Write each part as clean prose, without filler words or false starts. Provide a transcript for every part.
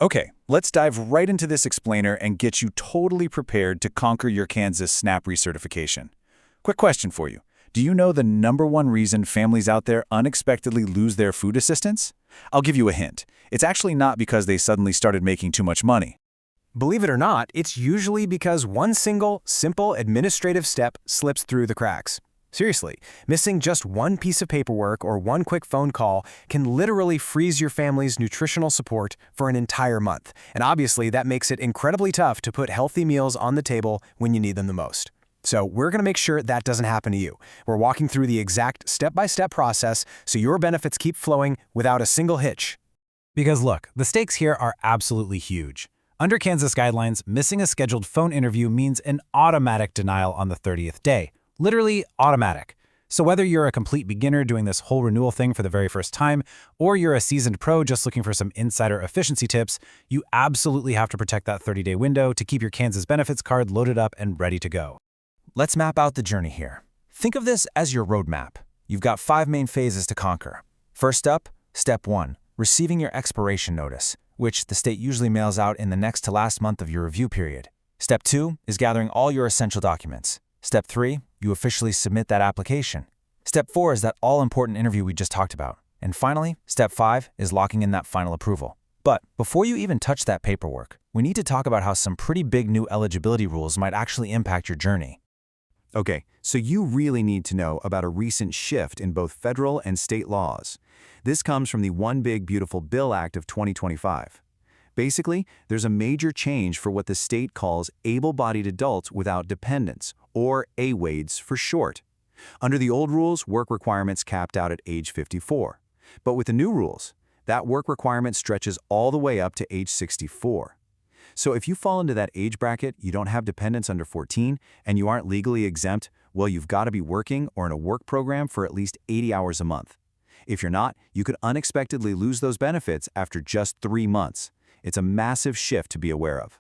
Okay, let's dive right into this explainer and get you totally prepared to conquer your Kansas SNAP recertification. Quick question for you. Do you know the #1 reason families out there unexpectedly lose their food assistance? I'll give you a hint. It's actually not because they suddenly started making too much money. Believe it or not, it's usually because one single, simple administrative step slips through the cracks. Seriously, missing just one piece of paperwork or one quick phone call can literally freeze your family's nutritional support for an entire month. And obviously, that makes it incredibly tough to put healthy meals on the table when you need them the most. So we're going to make sure that doesn't happen to you. We're walking through the exact step-by-step process so your benefits keep flowing without a single hitch. Because look, the stakes here are absolutely huge. Under Kansas guidelines, missing a scheduled phone interview means an automatic denial on the 30th day. Literally automatic. So whether you're a complete beginner doing this whole renewal thing for the very first time, or you're a seasoned pro just looking for some insider efficiency tips, you absolutely have to protect that 30-day window to keep your Kansas benefits card loaded up and ready to go. Let's map out the journey here. Think of this as your roadmap. You've got 5 main phases to conquer. First up, step 1, receiving your expiration notice, which the state usually mails out in the next to last month of your review period. Step 2 is gathering all your essential documents. Step 3, you officially submit that application. Step 4 is that all-important interview we just talked about. And finally, step 5 is locking in that final approval. But before you even touch that paperwork, we need to talk about how some pretty big new eligibility rules might actually impact your journey. Okay, so you really need to know about a recent shift in both federal and state laws. This comes from the One Big Beautiful Bill Act of 2025. Basically, there's a major change for what the state calls able-bodied adults without dependents, or AWADs for short. Under the old rules, work requirements capped out at age 54. But with the new rules, that work requirement stretches all the way up to age 64. So if you fall into that age bracket, you don't have dependents under 14, and you aren't legally exempt, well, you've got to be working or in a work program for at least 80 hours a month. If you're not, you could unexpectedly lose those benefits after just 3 months. It's a massive shift to be aware of.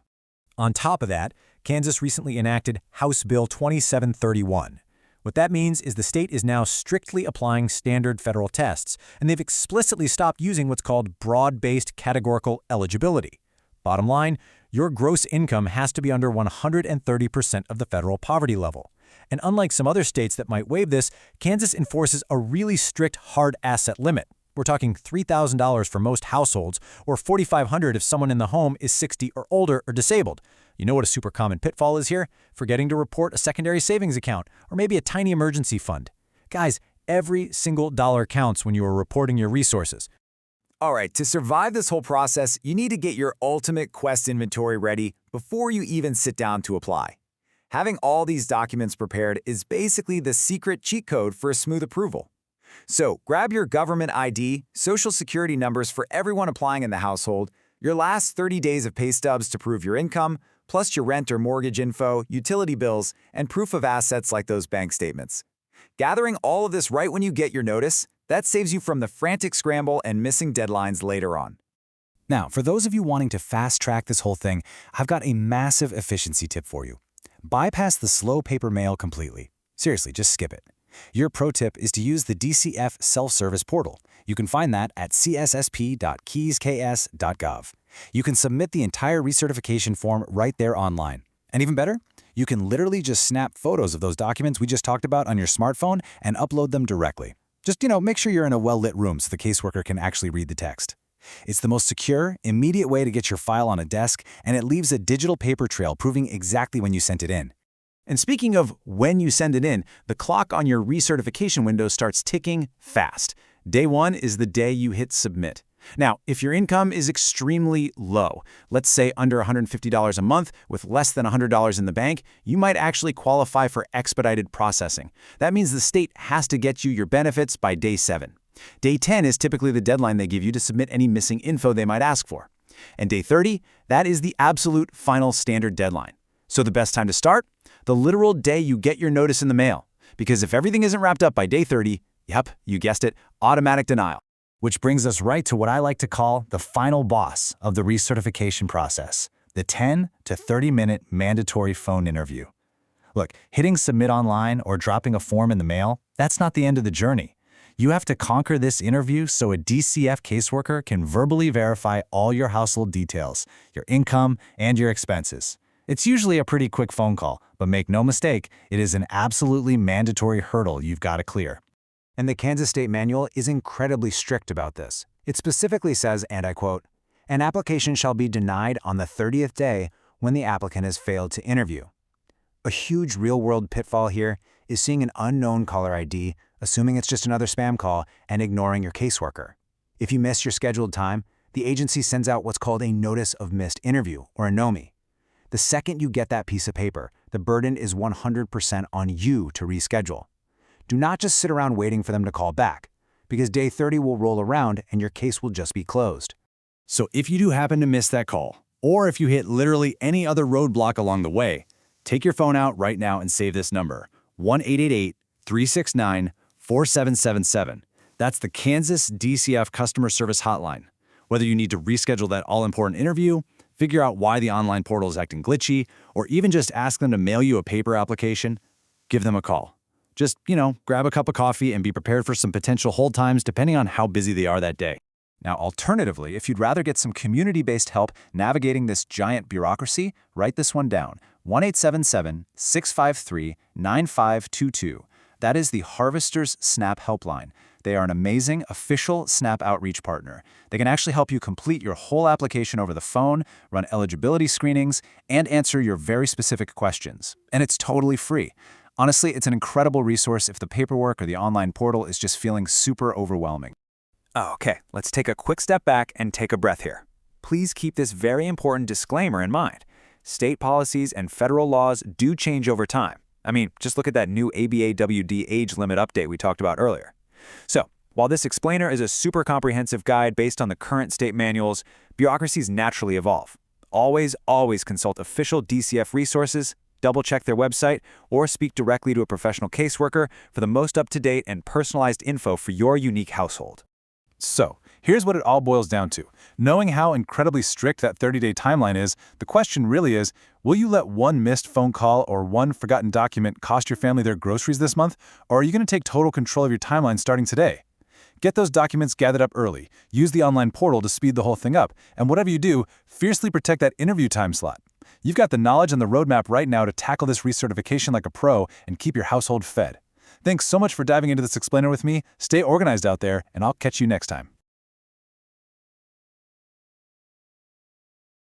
On top of that, Kansas recently enacted House Bill 2731. What that means is the state is now strictly applying standard federal tests, and they've explicitly stopped using what's called broad-based categorical eligibility. Bottom line, your gross income has to be under 130% of the federal poverty level. And unlike some other states that might waive this, Kansas enforces a really strict hard asset limit. We're talking $3,000 for most households, or $4,500 if someone in the home is 60 or older or disabled. You know what a super common pitfall is here? Forgetting to report a secondary savings account, or maybe a tiny emergency fund. Guys, every single dollar counts when you are reporting your resources. All right, to survive this whole process, you need to get your ultimate Quest inventory ready before you even sit down to apply. Having all these documents prepared is basically the secret cheat code for a smooth approval. So grab your government ID, social security numbers for everyone applying in the household, your last 30 days of pay stubs to prove your income, plus your rent or mortgage info, utility bills, and proof of assets like those bank statements. Gathering all of this right when you get your notice, that saves you from the frantic scramble and missing deadlines later on. Now, for those of you wanting to fast-track this whole thing, I've got a massive efficiency tip for you. Bypass the slow paper mail completely. Seriously, just skip it. Your pro tip is to use the DCF self-service portal. You can find that at cssp.keysks.gov. You can submit the entire recertification form right there online. And even better, you can literally just snap photos of those documents we just talked about on your smartphone and upload them directly. Just, make sure you're in a well-lit room so the caseworker can actually read the text. It's the most secure, immediate way to get your file on a desk, and it leaves a digital paper trail proving exactly when you sent it in. And speaking of when you send it in, the clock on your recertification window starts ticking fast. Day 1 is the day you hit submit. Now, if your income is extremely low, let's say under $150 a month with less than $100 in the bank, you might actually qualify for expedited processing. That means the state has to get you your benefits by day 7. Day 10 is typically the deadline they give you to submit any missing info they might ask for. And day 30, that is the absolute final standard deadline. So the best time to start? The literal day you get your notice in the mail. Because if everything isn't wrapped up by day 30, yep, you guessed it, automatic denial. Which brings us right to what I like to call the final boss of the recertification process, the 10 to 30-minute mandatory phone interview. Look, hitting submit online or dropping a form in the mail, that's not the end of the journey. You have to conquer this interview so a DCF caseworker can verbally verify all your household details, your income, and your expenses. It's usually a pretty quick phone call, but make no mistake, it is an absolutely mandatory hurdle you've got to clear. And the Kansas State Manual is incredibly strict about this. It specifically says, and I quote, "An application shall be denied on the 30th day when the applicant has failed to interview." A huge real-world pitfall here is seeing an unknown caller ID, assuming it's just another spam call, and ignoring your caseworker. If you miss your scheduled time, the agency sends out what's called a Notice of Missed Interview, or a NOMI. The second you get that piece of paper, the burden is 100% on you to reschedule. Do not just sit around waiting for them to call back, because day 30 will roll around and your case will just be closed. So if you do happen to miss that call, or if you hit literally any other roadblock along the way, take your phone out right now and save this number, 1-888-369-4777. That's the Kansas DCF Customer Service Hotline. Whether you need to reschedule that all-important interview, figure out why the online portal is acting glitchy, or even just ask them to mail you a paper application, give them a call. Just, grab a cup of coffee and be prepared for some potential hold times depending on how busy they are that day. Now, alternatively, if you'd rather get some community-based help navigating this giant bureaucracy, write this one down, 1-877-653-9522. That is the Harvester's SNAP Helpline. They are an amazing, official SNAP outreach partner. They can actually help you complete your whole application over the phone, run eligibility screenings, and answer your very specific questions. And it's totally free. Honestly, it's an incredible resource if the paperwork or the online portal is just feeling super overwhelming. Okay, let's take a quick step back and take a breath here. Please keep this very important disclaimer in mind. State policies and federal laws do change over time. I mean, just look at that new ABAWD age limit update we talked about earlier. So, while this explainer is a super comprehensive guide based on the current state manuals, bureaucracies naturally evolve. Always consult official DCF resources, double-check their website, or speak directly to a professional caseworker for the most up-to-date and personalized info for your unique household. So, here's what it all boils down to. Knowing how incredibly strict that 30-day timeline is, the question really is, will you let one missed phone call or one forgotten document cost your family their groceries this month, or are you going to take total control of your timeline starting today? Get those documents gathered up early, use the online portal to speed the whole thing up, and whatever you do, fiercely protect that interview time slot. You've got the knowledge and the roadmap right now to tackle this recertification like a pro and keep your household fed. Thanks so much for diving into this explainer with me. Stay organized out there, and I'll catch you next time.